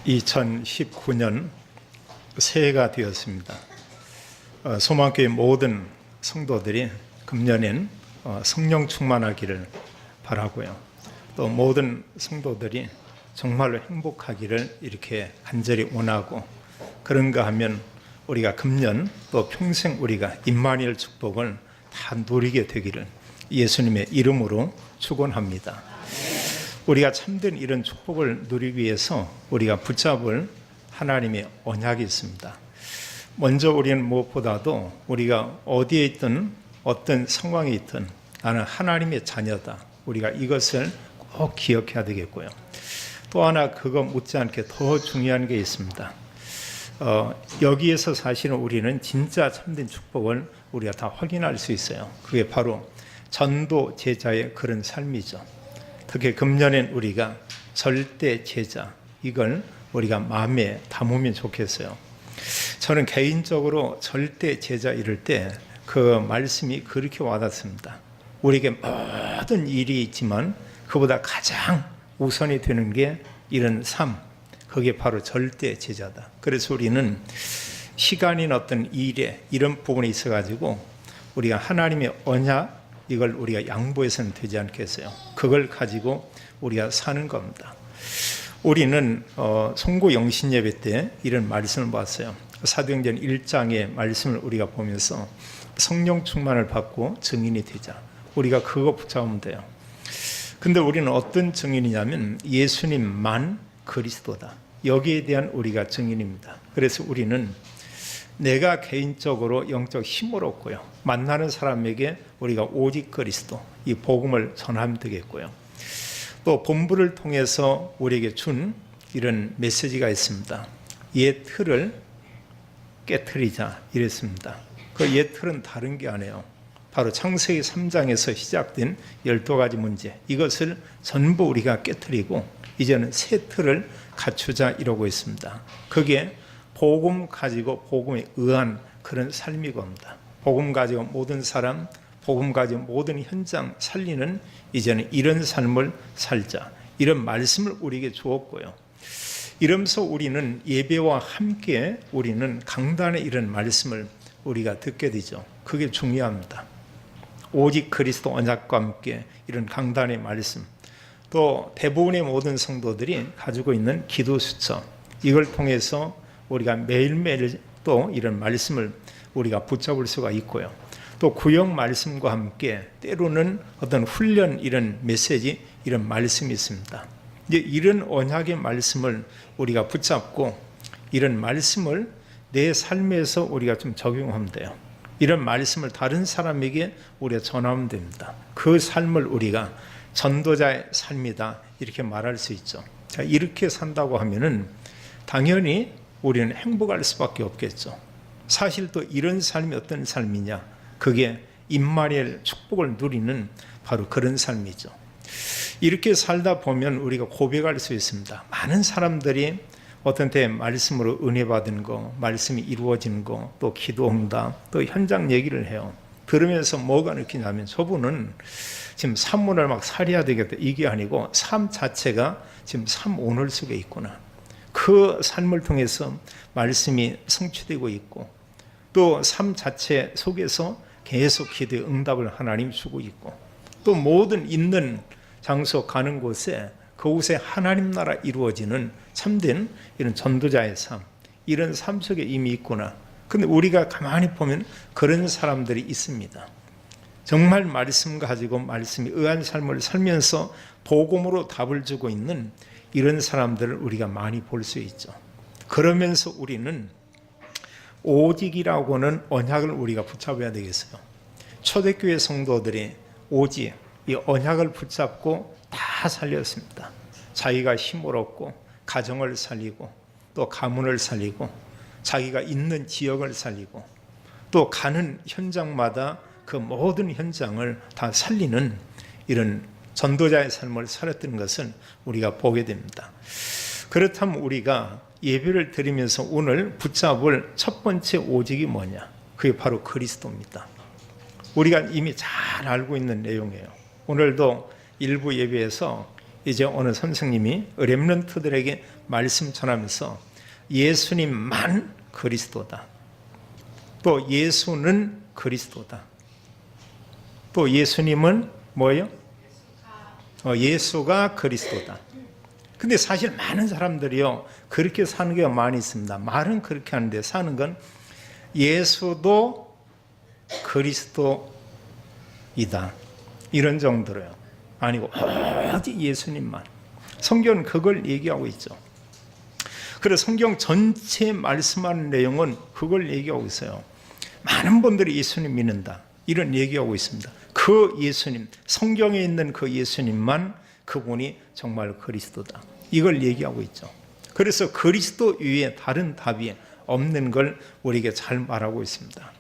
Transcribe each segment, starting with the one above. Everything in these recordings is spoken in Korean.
2019년 새해가 되었습니다. 소망교회 모든 성도들이 금년엔 성령 충만하기를 바라고요. 또 모든 성도들이 정말로 행복하기를 이렇게 간절히 원하고, 그런가 하면 우리가 금년 또 평생 우리가 임마누엘 축복을 다 누리게 되기를 예수님의 이름으로 축원합니다. 우리가 참된 이런 축복을 누리기 위해서 우리가 붙잡을 하나님의 언약이 있습니다. 먼저 우리는 무엇보다도 우리가 어디에 있든 어떤 상황에 있든 나는 하나님의 자녀다, 우리가 이것을 꼭 기억해야 되겠고요. 또 하나 그거 못지않게 더 중요한 게 있습니다. 여기에서 사실은 우리는 진짜 참된 축복을 우리가 다 확인할 수 있어요. 그게 바로 전도 제자의 그런 삶이죠. 특히 금년엔 우리가 절대 제자, 이걸 우리가 마음에 담으면 좋겠어요. 저는 개인적으로 절대 제자 이럴 때 그 말씀이 그렇게 와닿습니다. 우리에게 모든 일이 있지만 그보다 가장 우선이 되는 게 이런 삶, 그게 바로 절대 제자다. 그래서 우리는 시간인 어떤 일에 이런 부분이 있어가지고 우리가 하나님의 언약, 이걸 우리가 양보해서는 되지 않겠어요. 그걸 가지고 우리가 사는 겁니다. 우리는 송구 영신 예배 때 이런 말씀을 봤어요. 사도행전 1장의 말씀을 우리가 보면서 성령 충만을 받고 증인이 되자, 우리가 그거 붙잡으면 돼요. 근데 우리는 어떤 증인이냐면 예수님만 그리스도다, 여기에 대한 우리가 증인입니다. 그래서 우리는 내가 개인적으로 영적 힘을 얻고요, 만나는 사람에게 우리가 오직 그리스도, 이 복음을 전하면 되겠고요. 또 본부를 통해서 우리에게 준 이런 메시지가 있습니다. 옛 틀을 깨트리자 이랬습니다. 그 옛 틀은 다른 게 아니에요. 바로 창세기 3장에서 시작된 12가지 문제, 이것을 전부 우리가 깨트리고 이제는 새 틀을 갖추자 이러고 있습니다. 그게 복음 가지고 복음에 의한 그런 삶이 겁니다. 복음 가지고 모든 사람, 복음 가지고 모든 현장 살리는 이제는 이런 삶을 살자, 이런 말씀을 우리에게 주었고요. 이러면서 우리는 예배와 함께 우리는 강단의 이런 말씀을 우리가 듣게 되죠. 그게 중요합니다. 오직 그리스도 언약과 함께 이런 강단의 말씀, 또 대부분의 모든 성도들이 가지고 있는 기도 수첩, 이걸 통해서 우리가 매일매일 또 이런 말씀을 우리가 붙잡을 수가 있고요. 또 구역 말씀과 함께 때로는 어떤 훈련, 이런 메시지, 이런 말씀이 있습니다. 이제 이런 언약의 말씀을 우리가 붙잡고 이런 말씀을 내 삶에서 우리가 좀 적용하면 돼요. 이런 말씀을 다른 사람에게 우리가 전하면 됩니다. 그 삶을 우리가 전도자의 삶이다 이렇게 말할 수 있죠. 자, 이렇게 산다고 하면은 당연히 우리는 행복할 수밖에 없겠죠. 사실 또 이런 삶이 어떤 삶이냐, 그게 임마누엘 축복을 누리는 바로 그런 삶이죠. 이렇게 살다 보면 우리가 고백할 수 있습니다. 많은 사람들이 어떤 때 말씀으로 은혜 받은 거, 말씀이 이루어지는 거, 또 기도응답, 또 현장 얘기를 해요. 들으면서 뭐가 느끼냐면 저분은 지금 산문을 막 살해야 되겠다, 이게 아니고 삶 자체가 지금 삶 오늘 속에 있구나, 그 삶을 통해서 말씀이 성취되고 있고, 또 삶 자체 속에서 계속 기도의 응답을 하나님 주고 있고, 또 모든 있는 장소 가는 곳에 그곳에 하나님 나라 이루어지는 참된 이런 전도자의 삶, 이런 삶 속에 이미 있구나. 근데 우리가 가만히 보면 그런 사람들이 있습니다. 정말 말씀 가지고 말씀이 의한 삶을 살면서 복음으로 답을 주고 있는 이런 사람들을 우리가 많이 볼 수 있죠. 그러면서 우리는 오직이라고는 언약을 우리가 붙잡아야 되겠어요. 초대교회 성도들이 오직 이 언약을 붙잡고 다 살렸습니다. 자기가 힘을 얻고 가정을 살리고 또 가문을 살리고 자기가 있는 지역을 살리고 또 가는 현장마다 그 모든 현장을 다 살리는 이런 전도자의 삶을 살았던 것을 우리가 보게 됩니다. 그렇다면 우리가 예배를 드리면서 오늘 붙잡을 첫 번째 오직이 뭐냐? 그게 바로 그리스도입니다. 우리가 이미 잘 알고 있는 내용이에요. 오늘도 일부 예배에서 이제 어느 선생님이 렘넌트들에게 말씀 전하면서 예수님만 그리스도다. 또 예수는 그리스도다. 또 예수님은 뭐예요? 예수가 그리스도다. 근데 사실 많은 사람들이요 그렇게 사는 게 많이 있습니다. 말은 그렇게 하는데 사는 건 예수도 그리스도이다 이런 정도로요. 아니고 오직 예수님만. 성경은 그걸 얘기하고 있죠. 그래서 성경 전체 말씀하는 내용은 그걸 얘기하고 있어요. 많은 분들이 예수님 믿는다 이런 얘기하고 있습니다. 그 예수님, 성경에 있는 그 예수님만 그분이 정말 그리스도다 이걸 얘기하고 있죠. 그래서 그리스도 위에 다른 답이 없는 걸 우리에게 잘 말하고 있습니다.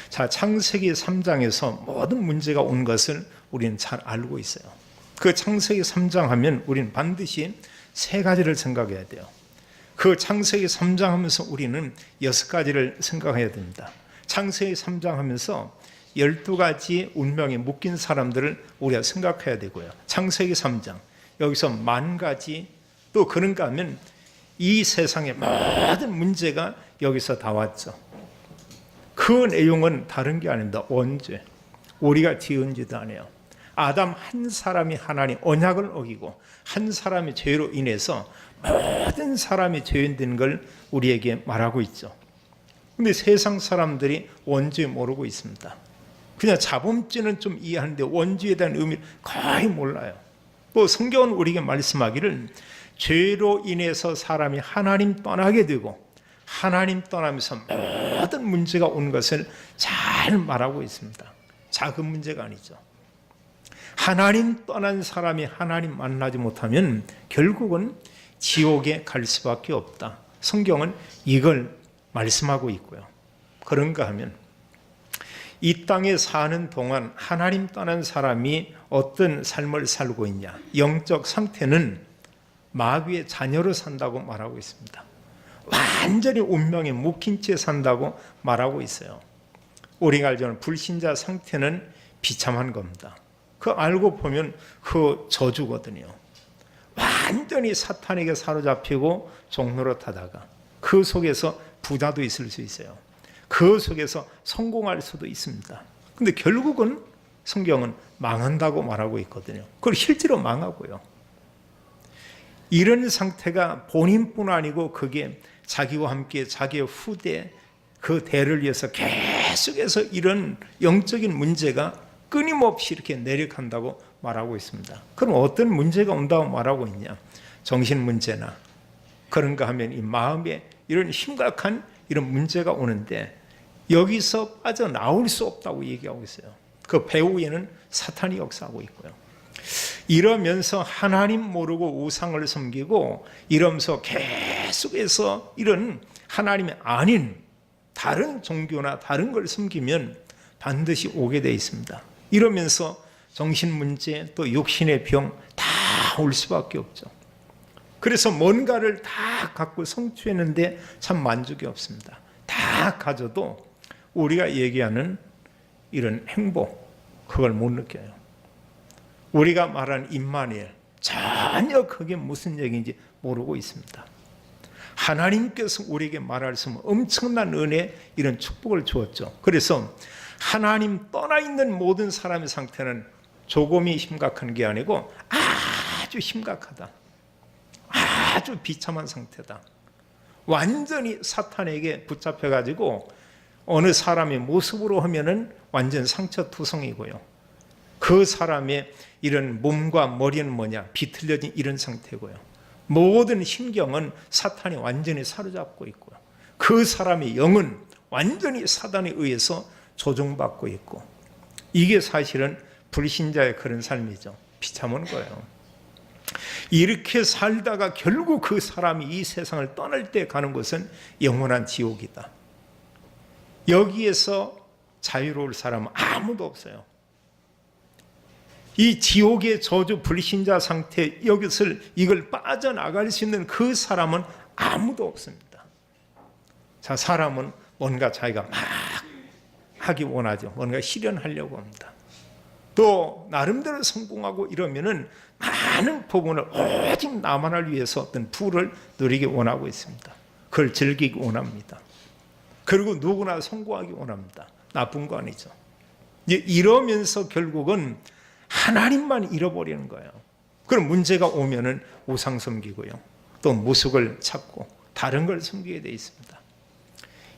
자, 창세기 3장에서 모든 문제가 온 것을 우리는 잘 알고 있어요. 그 창세기 3장 하면 우리는 반드시 세 가지를 생각해야 돼요. 그 창세기 3장 하면서 우리는 6가지를 생각해야 됩니다. 창세기 3장 하면서 12가지 운명에 묶인 사람들을 우리가 생각해야 되고요. 창세기 3장 여기서 10,000가지 또 그런가 하면 이 세상의 모든 문제가 여기서 다 왔죠. 그 내용은 다른 게 아닙니다. 원죄. 우리가 지은 죄도 아니에요. 아담 한 사람이 하나님 언약을 어기고 한 사람의 죄로 인해서 모든 사람이 죄인된 걸 우리에게 말하고 있죠. 근데 세상 사람들이 원죄 모르고 있습니다. 그냥 자범죄는 좀 이해하는데 원죄에 대한 의미를 거의 몰라요. 또 성경은 우리에게 말씀하기를 죄로 인해서 사람이 하나님 떠나게 되고 하나님 떠나면서 모든 문제가 온 것을 잘 말하고 있습니다. 작은 문제가 아니죠. 하나님 떠난 사람이 하나님 만나지 못하면 결국은 지옥에 갈 수밖에 없다. 성경은 이걸 말씀하고 있고요. 그런가 하면 이 땅에 사는 동안 하나님 떠난 사람이 어떤 삶을 살고 있냐. 영적 상태는 마귀의 자녀로 산다고 말하고 있습니다. 완전히 운명에 묶인 채 산다고 말하고 있어요. 우리가 알지만 불신자 상태는 비참한 겁니다. 그 알고 보면 그 저주거든요. 완전히 사탄에게 사로잡히고 종노릇하다가 그 속에서 부자도 있을 수 있어요. 그 속에서 성공할 수도 있습니다. 근데 결국은 성경은 망한다고 말하고 있거든요. 그걸 실제로 망하고요. 이런 상태가 본인뿐 아니고 그게 자기와 함께 자기의 후대 그 대를 위해서 계속해서 이런 영적인 문제가 끊임없이 이렇게 내려간다고 말하고 있습니다. 그럼 어떤 문제가 온다고 말하고 있냐? 정신 문제나 그런가 하면 이 마음에 이런 심각한 이런 문제가 오는데 여기서 빠져나올 수 없다고 얘기하고 있어요. 그 배후에는 사탄이 역사하고 있고요. 이러면서 하나님 모르고 우상을 섬기고 이러면서 계속해서 이런 하나님이 아닌 다른 종교나 다른 걸 섬기면 반드시 오게 되어 있습니다. 이러면서 정신 문제 또 육신의 병 다 올 수밖에 없죠. 그래서 뭔가를 다 갖고 성취했는데 참 만족이 없습니다. 다 가져도 우리가 얘기하는 이런 행복 그걸 못 느껴요. 우리가 말하는 임마누엘 전혀 그게 무슨 얘기인지 모르고 있습니다. 하나님께서 우리에게 말할 수 없는 엄청난 은혜 이런 축복을 주었죠. 그래서 하나님 떠나 있는 모든 사람의 상태는 조금이 심각한 게 아니고 아주 심각하다. 아주 비참한 상태다. 완전히 사탄에게 붙잡혀가지고 어느 사람의 모습으로 하면은 완전 상처투성이고요. 그 사람의 이런 몸과 머리는 뭐냐? 비틀려진 이런 상태고요. 모든 신경은 사탄이 완전히 사로잡고 있고요. 그 사람의 영은 완전히 사단에 의해서 조종받고 있고 이게 사실은 불신자의 그런 삶이죠. 비참한 거예요. 이렇게 살다가 결국 그 사람이 이 세상을 떠날 때 가는 곳은 영원한 지옥이다. 여기에서 자유로울 사람은 아무도 없어요. 이 지옥의 저주 불신자 상태 이걸 빠져나갈 수 있는 그 사람은 아무도 없습니다. 자, 사람은 뭔가 자기가 막 하기 원하죠. 뭔가 실현하려고 합니다. 또 나름대로 성공하고 이러면은 많은 부분을 오직 나만을 위해서 어떤 부를 누리기 원하고 있습니다. 그걸 즐기기 원합니다. 그리고 누구나 성공하기 원합니다. 나쁜 거 아니죠. 이러면서 결국은 하나님만 잃어버리는 거예요. 그럼 문제가 오면은 우상 섬기고요. 또 무속을 찾고 다른 걸 섬기게 돼 있습니다.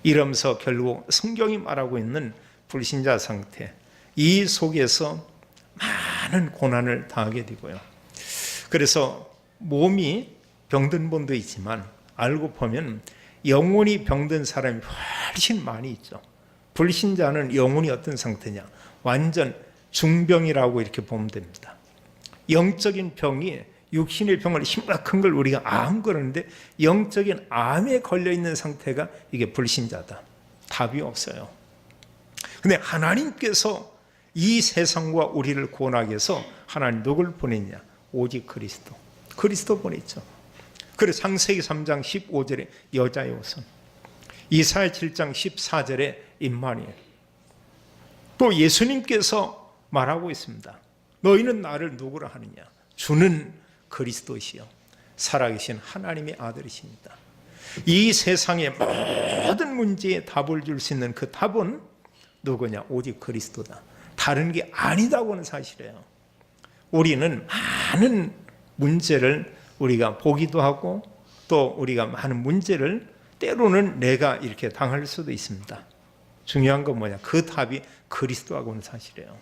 이러면서 결국 성경이 말하고 있는 불신자 상태, 이 속에서 많은 고난을 당하게 되고요. 그래서 몸이 병든 분도 있지만 알고 보면 영혼이 병든 사람이 훨씬 많이 있죠. 불신자는 영혼이 어떤 상태냐? 완전 중병이라고 이렇게 보면 됩니다. 영적인 병이 육신의 병을 심각한 걸 우리가 암 그러는데 영적인 암에 걸려있는 상태가 이게 불신자다. 답이 없어요. 근데 하나님께서 이 세상과 우리를 구원하기 위해서 하나님 누굴 보냈냐? 오직 그리스도. 그리스도 보냈죠. 그래서 창세기 3장 15절에 여자의 후손, 이사야 7장 14절에 임마누엘. 또 예수님께서 말하고 있습니다. 너희는 나를 누구라 하느냐? 주는 그리스도시요 살아계신 하나님의 아들이십니다. 이 세상의 모든 문제에 답을 줄 수 있는 그 답은 누구냐? 오직 그리스도다. 다른 게 아니다고 하는 사실이에요. 우리는 많은 문제를 우리가 보기도 하고 또 우리가 많은 문제를 때로는 내가 이렇게 당할 수도 있습니다. 중요한 건 뭐냐? 그 답이 그리스도하고 하는 사실이에요.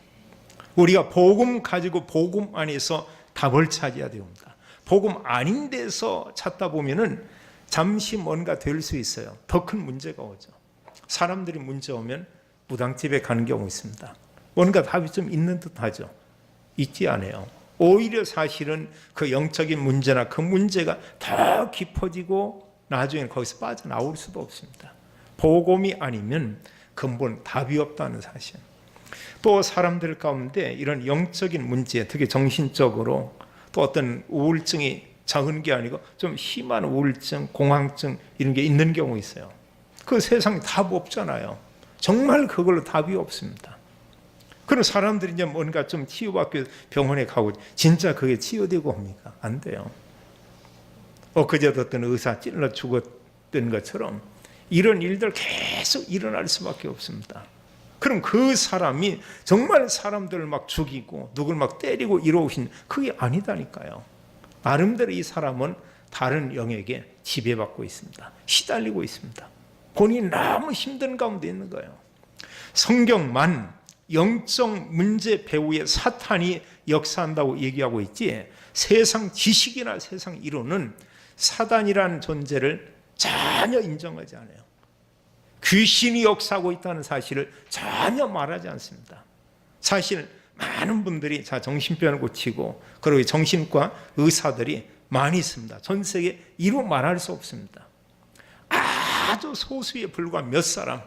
우리가 복음 가지고 복음 안에서 답을 찾아야 됩니다. 복음 아닌 데서 찾다 보면은 잠시 뭔가 될 수 있어요. 더 큰 문제가 오죠. 사람들이 문제 오면 무당집에 가는 경우 있습니다. 뭔가 답이 좀 있는 듯 하죠. 있지 않아요. 오히려 사실은 그 영적인 문제나 그 문제가 더 깊어지고 나중에 거기서 빠져나올 수도 없습니다. 복음이 아니면 근본 답이 없다는 사실. 또 사람들 가운데 이런 영적인 문제, 특히 정신적으로 또 어떤 우울증이 작은 게 아니고 좀 심한 우울증, 공황증 이런 게 있는 경우 있어요. 그 세상에 답 없잖아요. 정말 그걸로 답이 없습니다. 그럼 사람들이 이제 뭔가 좀 치유받기 위해서 병원에 가고 진짜 그게 치유되고 합니까? 안 돼요. 엊그제도 어떤 의사 찔러 죽었던 것처럼 이런 일들 계속 일어날 수밖에 없습니다. 그럼 그 사람이 정말 사람들을 막 죽이고 누굴 막 때리고 이러신 그게 아니다니까요. 나름대로 이 사람은 다른 영에게 지배받고 있습니다. 시달리고 있습니다. 본인이 너무 힘든 가운데 있는 거예요. 성경만 영적 문제 배후에 사탄이 역사한다고 얘기하고 있지 세상 지식이나 세상 이론은 사단이라는 존재를 전혀 인정하지 않아요. 귀신이 역사하고 있다는 사실을 전혀 말하지 않습니다. 사실 많은 분들이 정신병을 고치고 그리고 정신과 의사들이 많이 있습니다. 전 세계에 이루 말할 수 없습니다. 아주 소수에 불과한 몇 사람,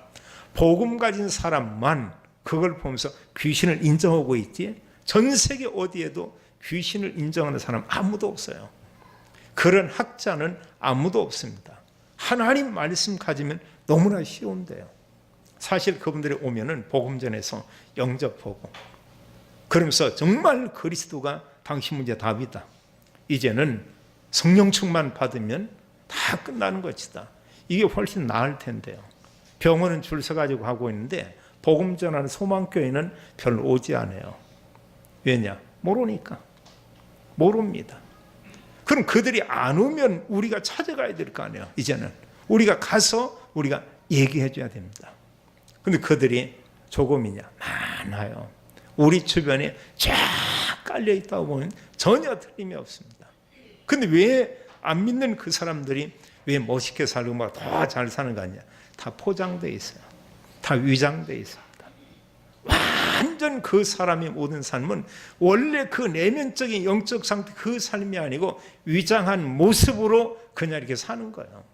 복음 가진 사람만 그걸 보면서 귀신을 인정하고 있지 전 세계 어디에도 귀신을 인정하는 사람 아무도 없어요. 그런 학자는 아무도 없습니다. 하나님 말씀 가지면 너무나 쉬운데요. 사실 그분들이 오면은 복음전에서 영접하고 그러면서 정말 그리스도가 당신 문제 답이다. 이제는 성령 충만 받으면 다 끝나는 것이다. 이게 훨씬 나을 텐데요. 병원은 줄 서가지고 하고 있는데 복음 전하는 소망교회는 별로 오지 않아요. 왜냐? 모르니까. 모릅니다. 그럼 그들이 안 오면 우리가 찾아가야 될 거 아니에요. 이제는 우리가 가서 우리가 얘기해 줘야 됩니다. 근데 그들이 조금이냐? 많아요. 우리 주변에 쫙 깔려 있다 보면 전혀 틀림이 없습니다. 근데 왜 안 믿는 그 사람들이 왜 멋있게 살고 막 더 잘 사는 거 아니야? 다 포장되어 있어요. 다 위장되어 있습니다. 완전 그 사람의 모든 삶은 원래 그 내면적인 영적 상태 그 삶이 아니고 위장한 모습으로 그냥 이렇게 사는 거예요.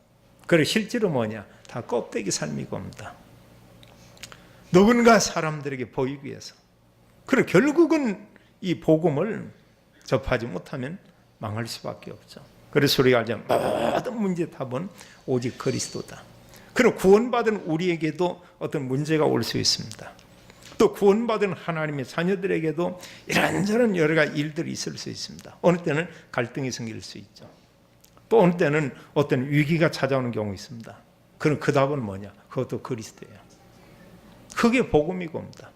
그리고 실제로 뭐냐? 다 껍데기 삶이 겁니다. 누군가 사람들에게 보이기 위해서. 그리고 결국은 이 복음을 접하지 못하면 망할 수밖에 없죠. 그래서 우리가 알죠. 모든 문제의 답은 오직 그리스도다. 그리고 구원받은 우리에게도 어떤 문제가 올 수 있습니다. 또 구원받은 하나님의 자녀들에게도 이런저런 여러 가지 일들이 있을 수 있습니다. 어느 때는 갈등이 생길 수 있죠. 또 어느 때는 어떤 위기가 찾아오는 경우 있습니다. 그럼 그 답은 뭐냐? 그것도 그리스도예요. 그게 복음이 겁니다.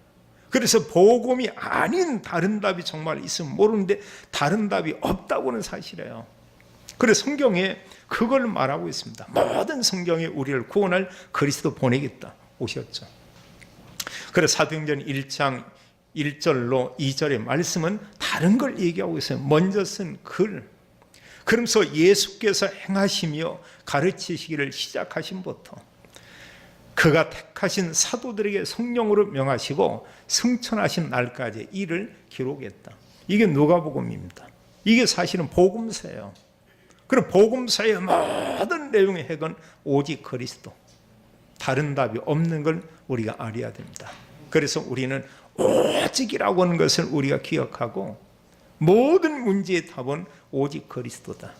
그래서 복음이 아닌 다른 답이 정말 있으면 모르는데 다른 답이 없다고는 사실이에요. 그래서 성경에 그걸 말하고 있습니다. 모든 성경에 우리를 구원할 그리스도 보내겠다 오셨죠. 그래서 사도행전 1장 1절로 2절의 말씀은 다른 걸 얘기하고 있어요. 먼저 쓴 글. 그러면서 예수께서 행하시며 가르치시기를 시작하신부터 그가 택하신 사도들에게 성령으로 명하시고 승천하신 날까지 이를 기록했다. 이게 누가복음입니다. 이게 사실은 복음서예요. 그럼 복음서의 모든 내용의 핵은 오직 그리스도. 다른 답이 없는 걸 우리가 알아야 됩니다. 그래서 우리는 오직이라고 하는 것을 우리가 기억하고 모든 문제의 답은 오직 그리스도다.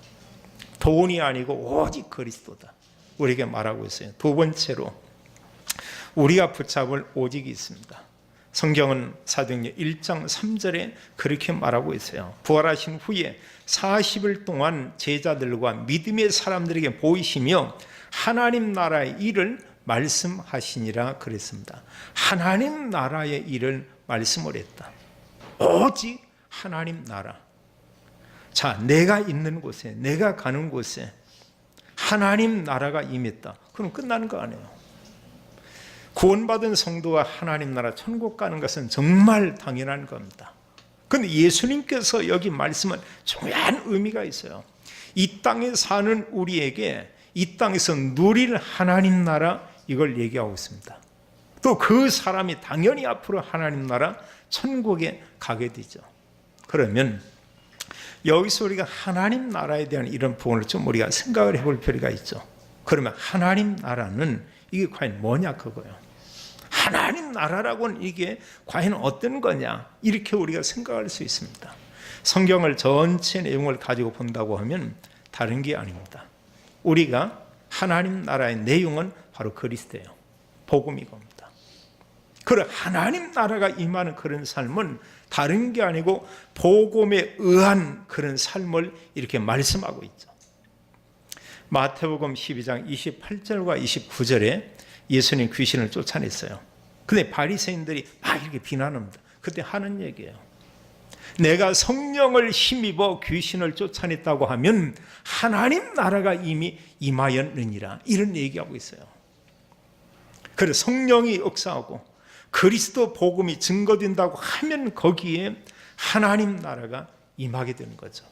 돈이 아니고 오직 그리스도다. 우리에게 말하고 있어요. 두 번째로 우리가 붙잡을 오직이 있습니다. 성경은 사도행전 1장 3절에 그렇게 말하고 있어요. 부활하신 후에 40일 동안 제자들과 믿음의 사람들에게 보이시며 하나님 나라의 일을 말씀하시니라 그랬습니다. 하나님 나라의 일을 말씀을 했다. 오직 하나님 나라. 자, 내가 있는 곳에, 내가 가는 곳에 하나님 나라가 임했다. 그럼 끝나는 거 아니에요. 구원받은 성도가 하나님 나라 천국 가는 것은 정말 당연한 겁니다. 그런데 예수님께서 여기 말씀은 중요한 의미가 있어요. 이 땅에 사는 우리에게 이 땅에서 누릴 하나님 나라, 이걸 얘기하고 있습니다. 또 그 사람이 당연히 앞으로 하나님 나라 천국에 가게 되죠. 그러면 여기서 우리가 하나님 나라에 대한 이런 부분을 좀 우리가 생각을 해볼 필요가 있죠. 그러면 하나님 나라는 이게 과연 뭐냐 그거예요. 하나님 나라라고는 이게 과연 어떤 거냐, 이렇게 우리가 생각할 수 있습니다. 성경을 전체 내용을 가지고 본다고 하면 다른 게 아닙니다. 우리가 하나님 나라의 내용은 바로 그리스도예요. 복음이 겁니다. 그래, 하나님 나라가 임하는 그런 삶은 다른 게 아니고 복음에 의한 그런 삶을 이렇게 말씀하고 있죠. 마태복음 12장 28절과 29절에 예수님 귀신을 쫓아냈어요. 근데 바리새인들이 막 이렇게 비난합니다. 그때 하는 얘기예요. 내가 성령을 힘입어 귀신을 쫓아냈다고 하면 하나님 나라가 이미 임하였느니라, 이런 얘기하고 있어요. 그래서 성령이 역사하고 그리스도 복음이 증거된다고 하면 거기에 하나님 나라가 임하게 되는 거죠.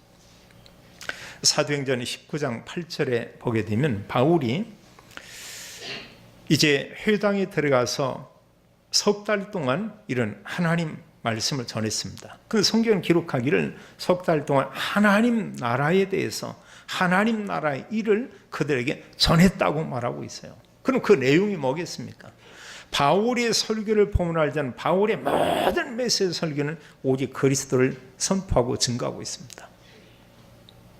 사도행전 19장 8절에 보게 되면 바울이 이제 회당에 들어가서 석 달 동안 이런 하나님 말씀을 전했습니다. 그 성경은 기록하기를 석 달 동안 하나님 나라에 대해서 하나님 나라의 일을 그들에게 전했다고 말하고 있어요. 그럼 그 내용이 뭐겠습니까? 바울의 설교를 포함할 때는 바울의 모든 메시지 설교는 오직 그리스도를 선포하고 증거하고 있습니다.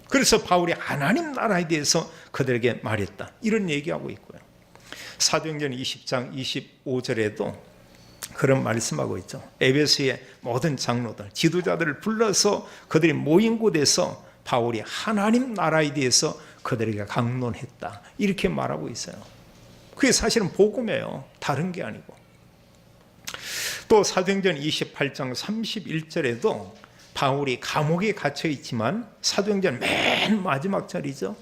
그래서 바울이 하나님 나라에 대해서 그들에게 말했다, 이런 얘기하고 있고요. 사도행전 20장 25절에도 그런 말씀하고 있죠. 에베소의 모든 장로들, 지도자들을 불러서 그들이 모인 곳에서 바울이 하나님 나라에 대해서 그들에게 강론했다, 이렇게 말하고 있어요. 그게 사실은 복음이에요. 다른 게 아니고. 또 사도행전 28장 31절에도 바울이 감옥에 갇혀 있지만 사도행전 맨 마지막 절이죠.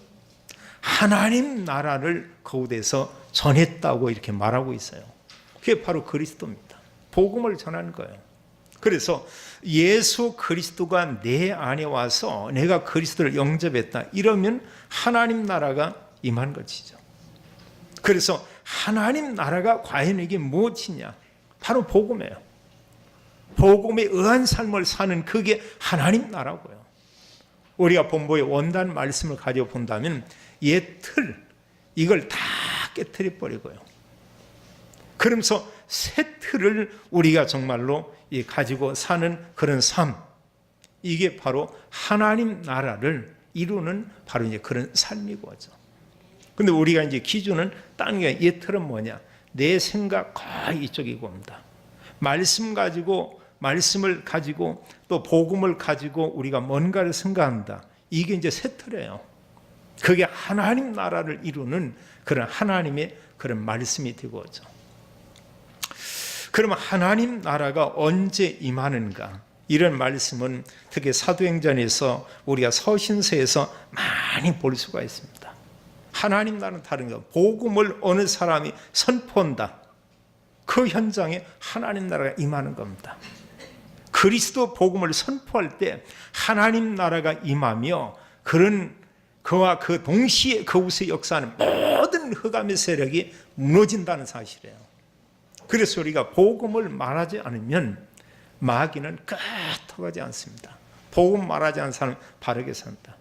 하나님 나라를 거기에서 전했다고 이렇게 말하고 있어요. 그게 바로 그리스도입니다. 복음을 전하는 거예요. 그래서 예수 그리스도가 내 안에 와서 내가 그리스도를 영접했다, 이러면 하나님 나라가 임한 것이죠. 그래서 하나님 나라가 과연 이게 무엇이냐? 바로 복음이에요. 복음에 의한 삶을 사는 그게 하나님 나라고요. 우리가 본보의 원단 말씀을 가지고 본다면 옛 틀, 이걸 다 깨트려 버리고요. 그러면서 새 틀을 우리가 정말로 가지고 사는 그런 삶, 이게 바로 하나님 나라를 이루는 바로 이제 그런 삶이고죠. 근데 우리가 이제 기준은 다른 게 옛 틀은 뭐냐? 내 생각 거의 이쪽이고 옵니다. 말씀 가지고, 말씀을 가지고 또 복음을 가지고 우리가 뭔가를 생각한다. 이게 이제 새 틀이에요. 그게 하나님 나라를 이루는 그런 하나님의 그런 말씀이 되고 오죠. 그러면 하나님 나라가 언제 임하는가? 이런 말씀은 특히 사도행전에서 우리가 서신서에서 많이 볼 수가 있습니다. 하나님 나라는 다른 거. 복음을 어느 사람이 선포한다. 그 현장에 하나님 나라가 임하는 겁니다. 그리스도 복음을 선포할 때 하나님 나라가 임하며 그와 그 동시에 그곳에 역사하는 모든 흑암의 세력이 무너진다는 사실이에요. 그래서 우리가 복음을 말하지 않으면 마귀는 끄떡하지 않습니다. 복음 말하지 않은 사람은 바르게 산다.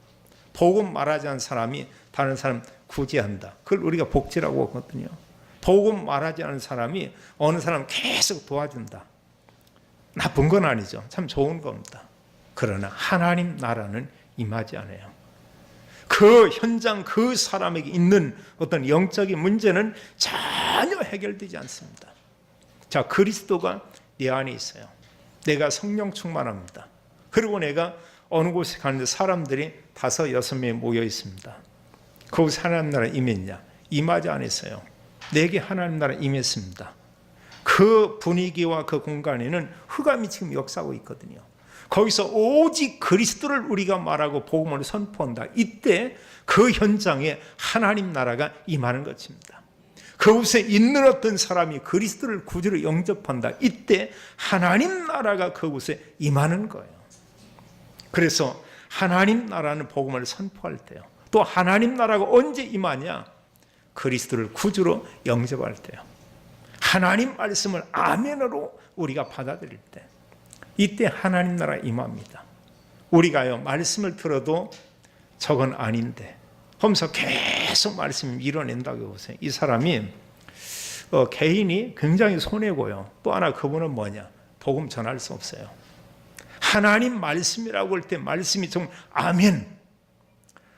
복음 말하지 않은 사람이 다른 사람 구제한다. 그걸 우리가 복지라고 하거든요. 복음 말하지 않은 사람이 어느 사람 계속 도와준다. 나쁜 건 아니죠. 참 좋은 겁니다. 그러나 하나님 나라는 임하지 않아요. 그 현장 그 사람에게 있는 어떤 영적인 문제는 전혀 해결되지 않습니다. 자, 그리스도가 내 안에 있어요. 내가 성령 충만합니다. 그리고 내가 어느 곳에 가는데 사람들이 5, 6명이 모여 있습니다. 그곳에 하나님 나라 임했냐? 임하지 않았어요. 내게 하나님 나라 임했습니다. 그 분위기와 그 공간에는 흑암이 지금 역사하고 있거든요. 거기서 오직 그리스도를 우리가 말하고 복음을 선포한다. 이때 그 현장에 하나님 나라가 임하는 것입니다. 그곳에 있는 어떤 사람이 그리스도를 구주로 영접한다. 이때 하나님 나라가 그곳에 임하는 거예요. 그래서 하나님 나라는 복음을 선포할 때요. 또 하나님 나라가 언제 임하냐? 그리스도를 구주로 영접할 때요. 하나님 말씀을 아멘으로 우리가 받아들일 때, 이때 하나님 나라 임합니다. 우리가요 말씀을 들어도 저건 아닌데 하면서 계속 말씀을 밀어낸다고 보세요. 이 사람이 개인이 굉장히 손해고요. 또 하나 그분은 뭐냐? 복음 전할 수 없어요. 하나님 말씀이라고 할 때 말씀이 정말 아멘.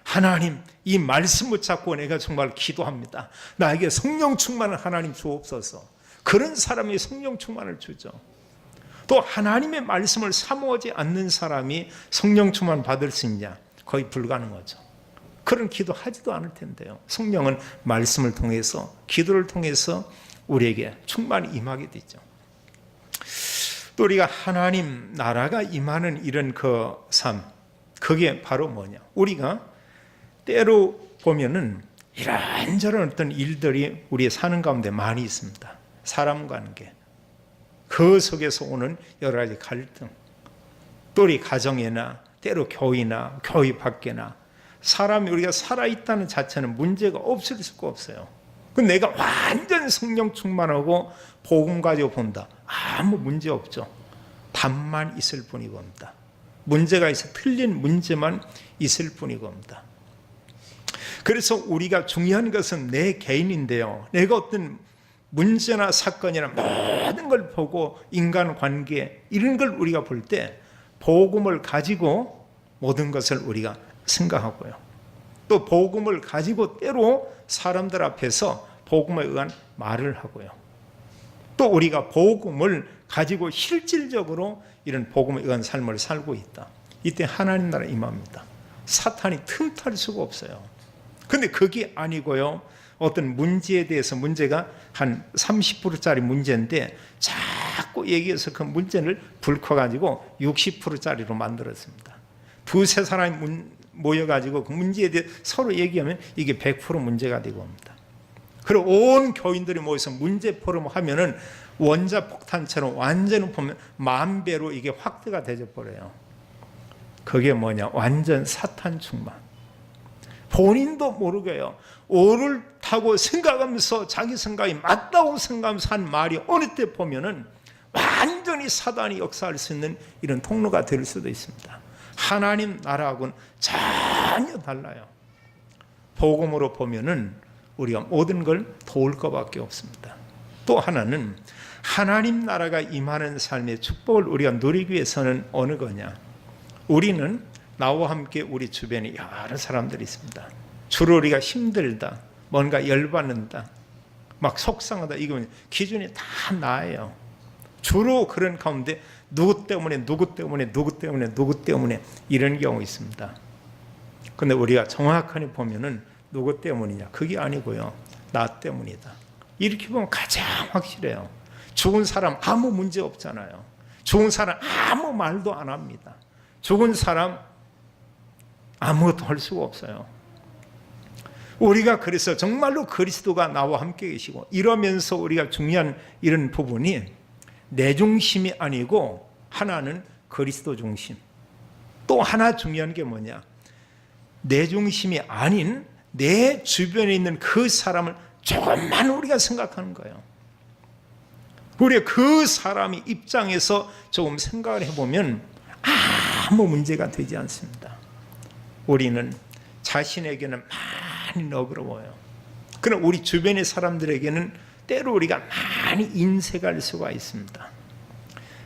하나님 이 말씀 붙잡고 내가 정말 기도합니다. 나에게 성령 충만을 하나님 주옵소서. 그런 사람이 성령 충만을 주죠. 또 하나님의 말씀을 사모하지 않는 사람이 성령 충만 받을 수 있냐? 거의 불가능하죠. 그런 기도하지도 않을 텐데요. 성령은 말씀을 통해서 기도를 통해서 우리에게 충만히 임하게 되죠. 또 우리가 하나님 나라가 임하는 이런 그 삶, 그게 바로 뭐냐? 우리가 때로 보면은 이런저런 어떤 일들이 우리의 사는 가운데 많이 있습니다. 사람 관계, 그 속에서 오는 여러 가지 갈등, 또 우리 가정이나 때로 교회나 교회 밖에나 사람이 우리가 살아있다는 자체는 문제가 없을 수가 없어요. 내가 완전 성령 충만하고 복음 가지고 본다. 아무 문제 없죠. 답만 있을 뿐이겁니다. 문제가 있어 틀린 문제만 있을 뿐이겁니다. 그래서 우리가 중요한 것은 내 개인인데요. 내가 어떤 문제나 사건이나 모든 걸 보고 인간관계 이런 걸 우리가 볼 때 복음을 가지고 모든 것을 우리가 생각하고요. 또 복음을 가지고 때로 사람들 앞에서 복음에 의한 말을 하고요. 또 우리가 복음을 가지고 실질적으로 이런 복음에 의한 삶을 살고 있다. 이때 하나님 나라 임합니다. 사탄이 틈탈 수가 없어요. 근데 그게 아니고요. 어떤 문제에 대해서 문제가 한 30%짜리 문제인데 자꾸 얘기해서 그 문제를 불커가지고 60%짜리로 만들었습니다. 두세 사람이 모여가지고 그 문제에 대해 서로 얘기하면 이게 100% 문제가 되고 옵니다. 그리고 온 교인들이 모여서 문제 포럼 하면은 원자폭탄처럼 완전히 보면 10,000배로 이게 확대가 되어 버려요. 그게 뭐냐? 완전 사탄 충만. 본인도 모르게요. 옳다고 생각하면서 자기 생각이 맞다고 생각하면서 한 말이 어느 때 보면은 완전히 사단이 역사할 수 있는 이런 통로가 될 수도 있습니다. 하나님 나라하고는 전혀 달라요. 복음으로 보면은 우리가 모든 걸 도울 것밖에 없습니다. 또 하나는 하나님 나라가 임하는 삶의 축복을 우리가 누리기 위해서는 어느 거냐? 우리는 나와 함께 우리 주변에 여러 사람들이 있습니다. 주로 우리가 힘들다, 뭔가 열받는다, 막 속상하다, 이거는 기준이 다 나예요. 주로 그런 가운데 누구 때문에 이런 경우 있습니다. 근데 우리가 정확하게 보면은 누구 때문이냐? 그게 아니고요. 나 때문이다. 이렇게 보면 가장 확실해요. 죽은 사람 아무 문제 없잖아요. 죽은 사람 아무 말도 안 합니다. 죽은 사람 아무것도 할 수가 없어요. 우리가 그래서 정말로 그리스도가 나와 함께 계시고 이러면서 우리가 중요한 이런 부분이 내 중심이 아니고 하나는 그리스도 중심. 또 하나 중요한 게 뭐냐? 내 중심이 아닌 내 주변에 있는 그 사람을 조금만 우리가 생각하는 거예요. 우리가 그 사람의 입장에서 조금 생각을 해보면 아무 문제가 되지 않습니다. 우리는 자신에게는 많이 너그러워요. 그럼 우리 주변의 사람들에게는 때로 우리가 많이 인색할 수가 있습니다.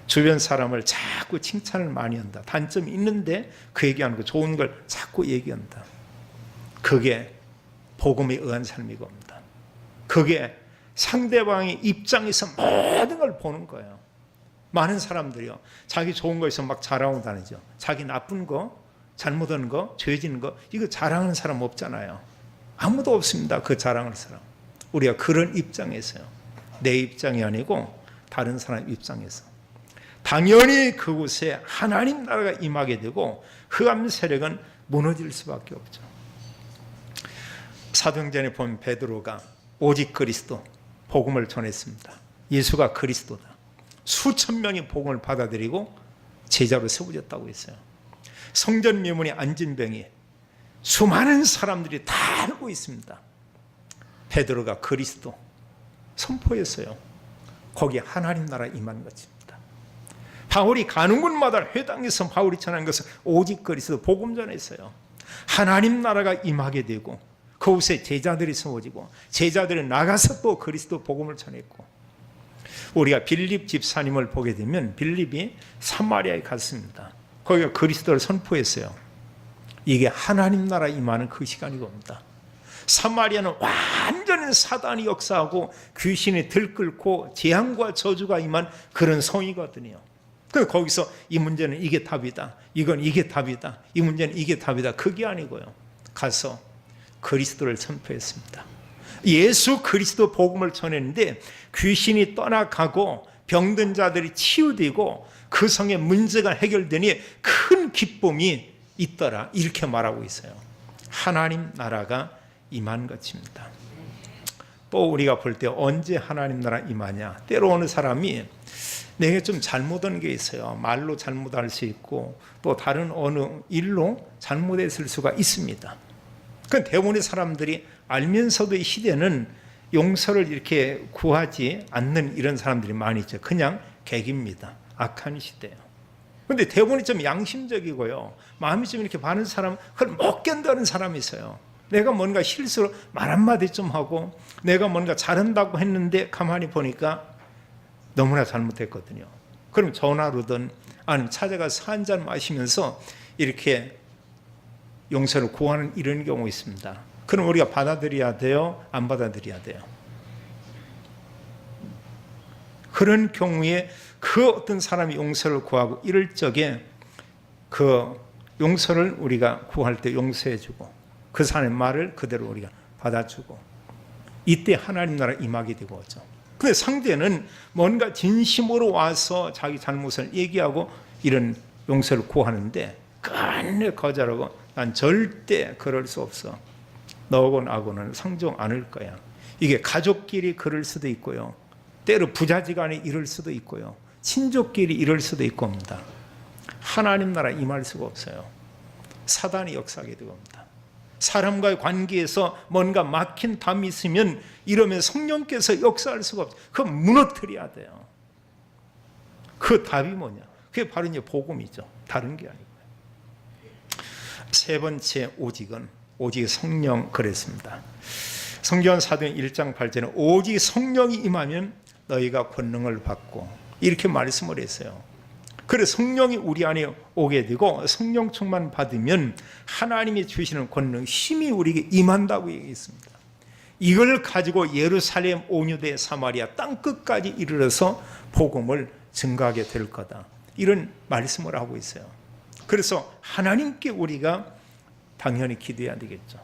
주변 사람을 자꾸 칭찬을 많이 한다. 단점이 있는데 그 얘기하는 거 좋은 걸 자꾸 얘기한다. 그게 복음에 의한 삶이 겁니다. 그게 상대방의 입장에서 모든 걸 보는 거예요. 많은 사람들이요, 자기 좋은 거 있으면 막 자랑하고 다니죠. 자기 나쁜 거, 잘못한 거, 죄진 거, 이거 자랑하는 사람 없잖아요. 아무도 없습니다. 그 자랑할 사람. 우리가 그런 입장에서요, 내 입장이 아니고 다른 사람 입장에서 당연히 그곳에 하나님 나라가 임하게 되고 흑암 세력은 무너질 수밖에 없죠. 사도행전에 보면 베드로가 오직 그리스도 복음을 전했습니다. 예수가 그리스도다. 수천 명이 복음을 받아들이고 제자로 세워졌다고 했어요. 성전 미문에 안진병이 수많은 사람들이 다 알고 있습니다. 베드로가 그리스도 선포했어요. 거기에 하나님 나라 임한 것입니다. 바울이 가는 곳마다 회당에서 바울이 전한 것은 오직 그리스도 복음 전했어요. 하나님 나라가 임하게 되고 그곳에 제자들이 세워지고 제자들이 나가서 또 그리스도 복음을 전했고, 우리가 빌립 집사님을 보게 되면 빌립이 사마리아에 갔습니다. 거기가 그리스도를 선포했어요. 이게 하나님 나라 임하는 그 시간이 옵니다. 사마리아는 완전히 사단이 역사하고 귀신이 들끓고 재앙과 저주가 임한 그런 성이거든요. 그래서 거기서 이 문제는 이게 답이다, 이건 이게 답이다, 이 문제는 이게 답이다, 그게 아니고요, 가서 그리스도를 선포했습니다. 예수 그리스도 복음을 전했는데 귀신이 떠나가고 병든 자들이 치유되고 그 성의 문제가 해결되니 큰 기쁨이 있더라, 이렇게 말하고 있어요. 하나님 나라가 임한 것입니다. 또 우리가 볼 때 언제 하나님 나라 임하냐? 때로 어느 사람이 내가 좀 잘못한 게 있어요. 말로 잘못할 수 있고 또 다른 어느 일로 잘못했을 수가 있습니다. 그 대부분의 사람들이 알면서도 이 시대는 용서를 이렇게 구하지 않는 이런 사람들이 많이 있죠. 그냥 객입니다. 악한 시대예요. 그런데 대부분이 좀 양심적이고요, 마음이 좀 이렇게 많은 사람, 그걸 못 견디는 사람이 있어요. 내가 뭔가 실수로 말 한마디 좀 하고 내가 뭔가 잘한다고 했는데 가만히 보니까 너무나 잘못했거든요. 그럼 전화로든 아니면 찾아가서 한잔 마시면서 이렇게 용서를 구하는 이런 경우 있습니다. 그럼 우리가 받아들여야 돼요? 안 받아들여야 돼요? 그런 경우에 그 어떤 사람이 용서를 구하고 이럴 적에 그 용서를 우리가 구할 때 용서해주고 그 사람의 말을 그대로 우리가 받아주고 이때 하나님 나라 임하게 되고 오죠. 근데 상대는 뭔가 진심으로 와서 자기 잘못을 얘기하고 이런 용서를 구하는데 끝내 거절하고 난 절대 그럴 수 없어, 너하고 나하고는 상종 않을 거야. 이게 가족끼리 그럴 수도 있고요, 때로 부자지간에 이럴 수도 있고요, 친족끼리 이럴 수도 있고 합니다. 하나님 나라 임할 수가 없어요. 사단이 역사하게 되고 합니다. 사람과의 관계에서 뭔가 막힌 담이 있으면 이러면 성령께서 역사할 수가 없어요. 그건 무너뜨려야 돼요. 그 답이 뭐냐? 그게 바로 이제 복음이죠. 다른 게 아니고요. 세 번째 오직은 오직 성령 그랬습니다. 성경 사도행 1장 8절에 오직 성령이 임하면 너희가 권능을 받고 이렇게 말씀을 했어요. 그래서 성령이 우리 안에 오게 되고 성령 충만 받으면 하나님이 주시는 권능, 힘이 우리에게 임한다고 얘기했습니다. 이걸 가지고 예루살렘, 온유대, 사마리아 땅끝까지 이르러서 복음을 증가하게 될 거다. 이런 말씀을 하고 있어요. 그래서 하나님께 우리가 당연히 기도해야 되겠죠.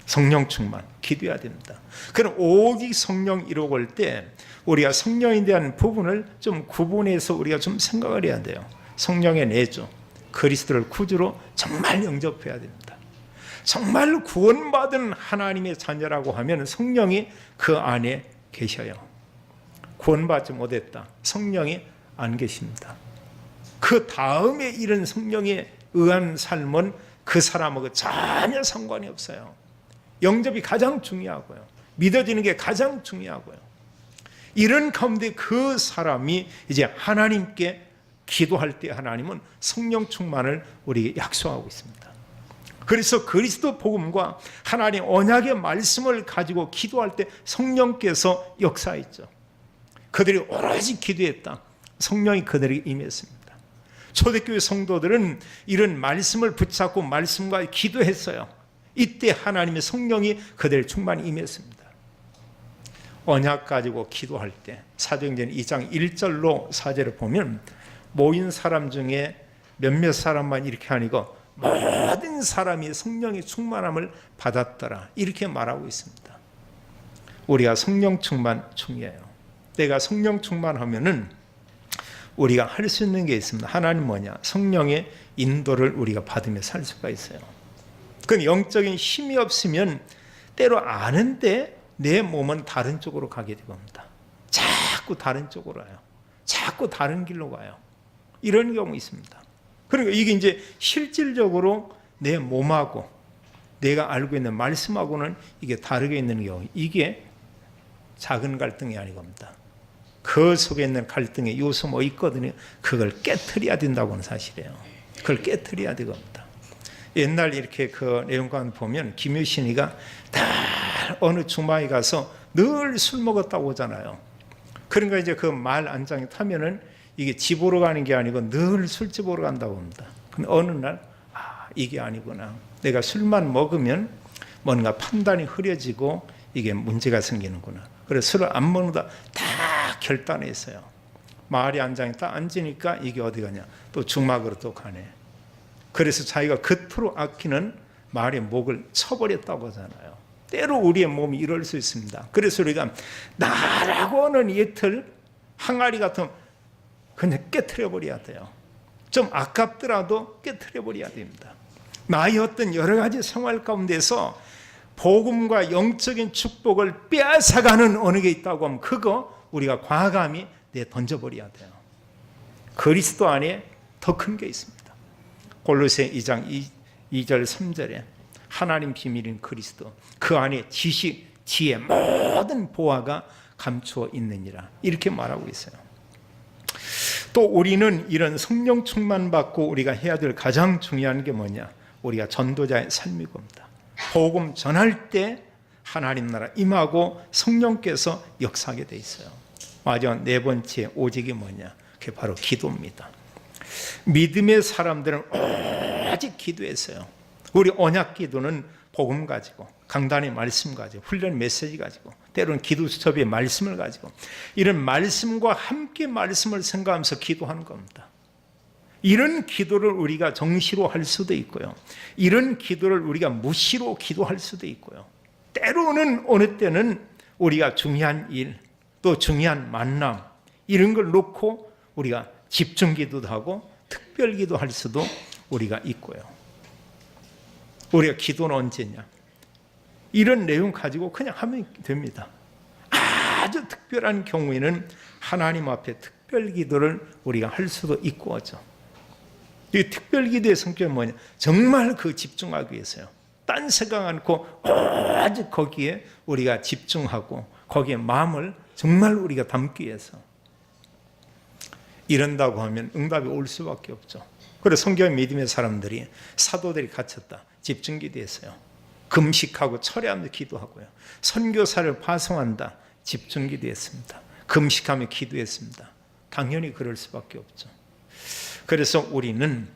성령 충만 기도해야 됩니다. 그럼 오직 성령 이루고 올 때 우리가 성령에 대한 부분을 좀 구분해서 우리가 좀 생각을 해야 돼요. 성령의 내주, 그리스도를 구주로 정말 영접해야 됩니다. 정말 구원받은 하나님의 자녀라고 하면 성령이 그 안에 계셔요. 구원받지 못했다. 성령이 안 계십니다. 그 다음에 이런 성령에 의한 삶은 그 사람하고 전혀 상관이 없어요. 영접이 가장 중요하고요. 믿어지는 게 가장 중요하고요. 이런 가운데 그 사람이 이제 하나님께 기도할 때 하나님은 성령 충만을 우리에게 약속하고 있습니다. 그래서 그리스도 복음과 하나님 언약의 말씀을 가지고 기도할 때 성령께서 역사했죠. 그들이 오로지 기도했다. 성령이 그들에게 임했습니다. 초대교회 성도들은 이런 말씀을 붙잡고 말씀과 기도했어요. 이때 하나님의 성령이 그들 충만히 임했습니다. 언약 가지고 기도할 때 사도행전 2장 1절로 4절을 보면 모인 사람 중에 몇몇 사람만 이렇게 아니고 모든 사람이 성령의 충만함을 받았더라 이렇게 말하고 있습니다. 우리가 성령 충만 중요해요. 내가 성령 충만하면은 우리가 할 수 있는 게 있습니다. 하나님 뭐냐? 성령의 인도를 우리가 받으며 살 수가 있어요. 그 영적인 힘이 없으면 때로 아는데 내 몸은 다른 쪽으로 가게 됩니다. 자꾸 다른 쪽으로 가요. 자꾸 다른 길로 가요. 이런 경우 있습니다. 그러니까 이게 이제 실질적으로 내 몸하고 내가 알고 있는 말씀하고는 이게 다르게 있는 경우, 이게 작은 갈등이 아니겁니다. 그 속에 있는 갈등의 요소 뭐 있거든요. 그걸 깨트려야 된다고 하는 사실이에요. 그걸 깨트려야 되겁니다. 옛날 이렇게 그 내용관 보면 김유신이가 다 어느 주마에 가서 늘 술 먹었다고 하잖아요. 그러니까 이제 그 말 안장에 타면은 이게 집으로 가는 게 아니고 늘 술집으로 간다고 합니다. 근데 어느 날 이게 아니구나. 내가 술만 먹으면 뭔가 판단이 흐려지고 이게 문제가 생기는구나. 그래서 술을 안 먹는다 다 결단했어요. 마을의 안장에 딱 앉으니까 이게 어디 가냐. 또 중막으로 또 가네. 그래서 자기가 겉으로 아끼는 마을의 목을 쳐버렸다고 하잖아요. 때로 우리의 몸이 이럴 수 있습니다. 그래서 우리가 나라고 하는 이틀 항아리 같은 그냥 깨트려버려야 돼요. 좀 아깝더라도 깨트려버려야 됩니다. 나의 어떤 여러 가지 생활 가운데서 복음과 영적인 축복을 빼앗아가는 어느 게 있다고 하면 그거 우리가 과감히 던져버려야 돼요. 그리스도 안에 더 큰 게 있습니다. 골로새 2장 2절 3절에 하나님 비밀인 그리스도 그 안에 지식, 지혜 모든 보화가 감추어 있느니라 이렇게 말하고 있어요. 또 우리는 이런 성령 충만 받고 우리가 해야 될 가장 중요한 게 뭐냐? 우리가 전도자의 삶이겁니다. 복음 전할 때 하나님 나라 임하고 성령께서 역사하게 돼 있어요. 마지막 네 번째 오직이 뭐냐? 그게 바로 기도입니다. 믿음의 사람들은 오직 기도했어요. 우리 언약 기도는 복음 가지고 강단의 말씀 가지고 훈련 메시지 가지고 때로는 기도 수첩의 말씀을 가지고 이런 말씀과 함께 말씀을 생각하면서 기도하는 겁니다. 이런 기도를 우리가 정시로 할 수도 있고요. 이런 기도를 우리가 무시로 기도할 수도 있고요. 때로는 어느 때는 우리가 중요한 일, 또 중요한 만남 이런 걸 놓고 우리가 집중 기도도 하고 특별 기도할 수도 우리가 있고요. 우리가 기도는 언제냐? 이런 내용 가지고 그냥 하면 됩니다. 아주 특별한 경우에는 하나님 앞에 특별 기도를 우리가 할 수도 있고 하죠. 이 특별 기도의 성격은 뭐냐? 정말 그 집중하기 위해서요. 딴 생각 않고 오직 거기에 우리가 집중하고 거기에 마음을 정말 우리가 담기 위해서 이런다고 하면 응답이 올 수밖에 없죠. 그래서 성경 믿음의 사람들이 사도들이 갇혔다. 집중 기도했어요. 금식하고 철회하며 기도하고요. 선교사를 파송한다. 집중 기도했습니다. 금식하며 기도했습니다. 당연히 그럴 수밖에 없죠. 그래서 우리는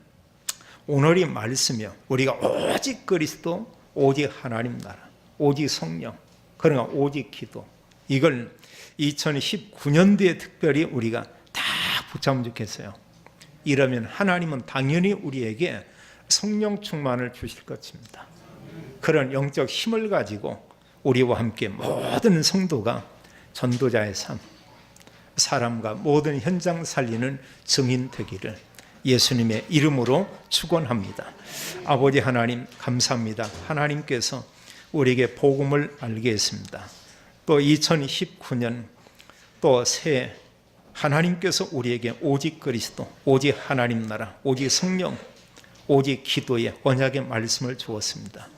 오늘이 말씀이요. 우리가 오직 그리스도, 오직 하나님 나라, 오직 성령, 그러나 오직 기도. 이걸 2019년도에 특별히 우리가 다 붙잡으면 좋겠어요. 이러면 하나님은 당연히 우리에게 성령 충만을 주실 것입니다. 그런 영적 힘을 가지고 우리와 함께 모든 성도가 전도자의 삶, 사람과 모든 현장 살리는 증인 되기를 예수님의 이름으로 축원합니다. 아버지 하나님 감사합니다. 하나님께서 우리에게 복음을 알게 했습니다. 또 2019년 또 새해 하나님께서 우리에게 오직 그리스도, 오직 하나님 나라, 오직 성령, 오직 기도의 언약의 말씀을 주었습니다.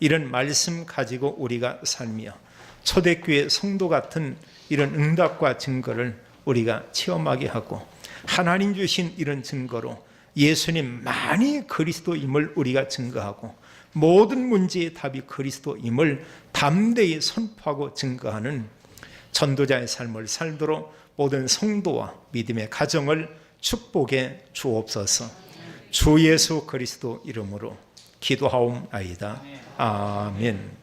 이런 말씀 가지고 우리가 살며 초대교회 성도 같은 이런 응답과 증거를 우리가 체험하게 하고 하나님 주신 이런 증거로 예수님만이 그리스도임을 우리가 증거하고 모든 문제의 답이 그리스도임을 담대히 선포하고 증거하는 전도자의 삶을 살도록 모든 성도와 믿음의 가정을 축복해 주옵소서. 주 예수 그리스도 이름으로 기도하옵나이다. 아멘.